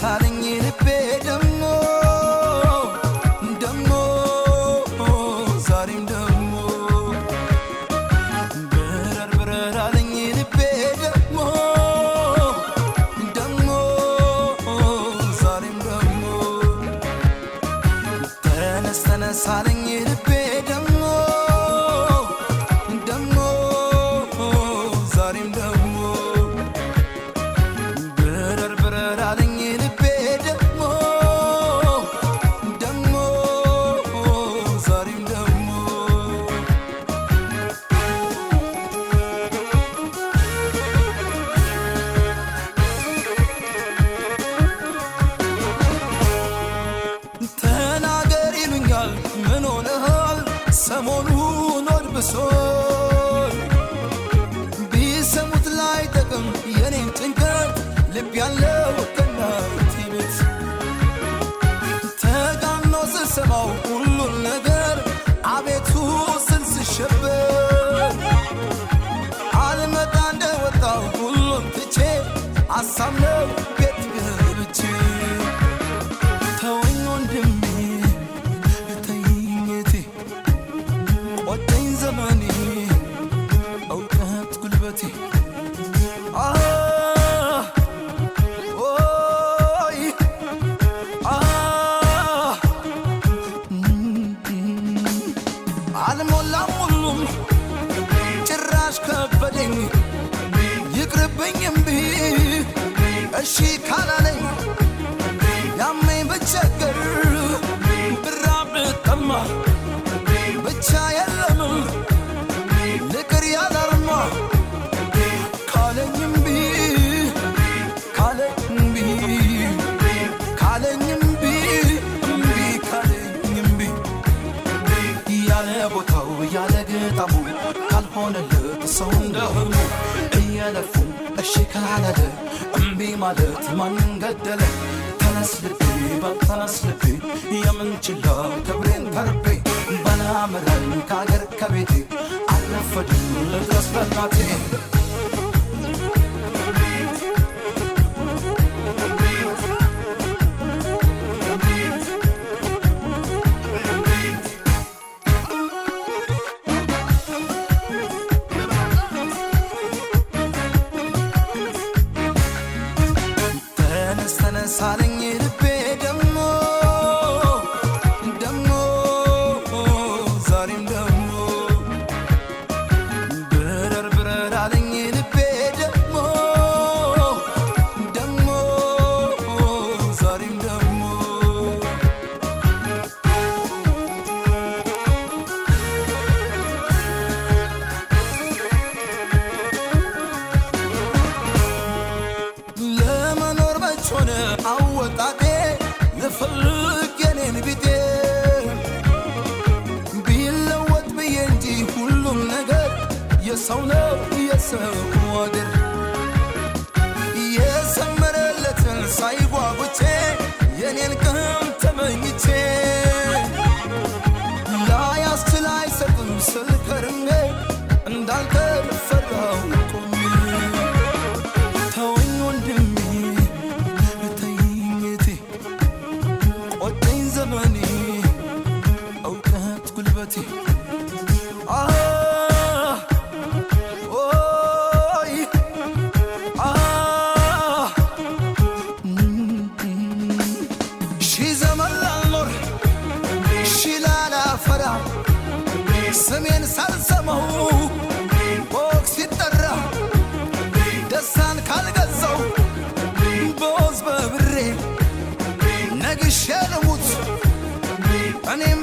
ሳለኝ ልቤ ደሞ ደሞ ዛሬም ደሞ ብረር ብረር አለኝ ልቤ ደሞ ደሞ ዛሬም ደሞ ተነስ ተነስ አለኝ ልቤ ደሞ ደሞ ዛሬም ደሞ ምን ሆነሃል ሰሞኑን ወድብሶኝ ቢሰሙት ላይ ጠቅም የኔን ጭንቀት ልብ ያለው ከናቲ ቤት ተጋኖ ስሰማው ሁሉን ነገር አቤቱ ስል ስሸበር አልመጣ እንደወጣው ሁሉን ትቼ አሳምነው ቤት ገብቼ ተወኝ ወንድሜ ዘመኔ እውቀት ጉልበቴ ኦይ አልሞላም ሁሉም ጭራሽ ከበደኝ ይቅርብኝ እምቢ እሺ ካላለኝ ያመኝ ብቸገር ብራብ ብጠማ ብቻ የለም ልቅር ያላርማ ካለኝ እምቢ ካለኝ እምቢ ካለኝ እምቢ እምቢ ካለኝ እምቢ ያለ ቦታው ያለ ግጣሙ ካልሆነለት ሰው እንደህሙ እየለፉ እሺ ካላለ እምቢ ማለት ማንን ገደለ ተነስ ልቤ በተነስ ልቤ የምንችላ ክብሬን ተርቤ በናምረን ከአገር ከቤቴ አልረፈድም ልድረስ በናቴ ተነስ ተነስ አለኝ ልቤ ደሞ ደሞ ዛሬም ደሞ ብረር ብረር አለኝ ልቤ ደሞ ደሞ ዛሬም ደሞ ለመኖር መች ሆነ አወጣጤ ልፈልግ የኔን ቢጤ ቢለወጥ ብዬ እንጂ ሁሉም ነገር የሰው ነው የሰው አገር የሰመረለትን ሳይጓጉቼ የኔን ቀን ተመኝቼ ላያስችል አይሰጥም ስል ከርሜ እንዳልቀር ፈራሁ ቆሜ ተወኝ ወንድሜ ተይኝቴ ቆጨኝ ዘመኔ እውቀት ጉልበቴ ኦይ ሺህ ዘመን ላልኖር ሺህ ላላፈራ ስሜን ሳልሰማው ቦክ ሲጠራ ደስታን ካልገዛው በወዝ በብሬ ነግሼ ልሙት እኔም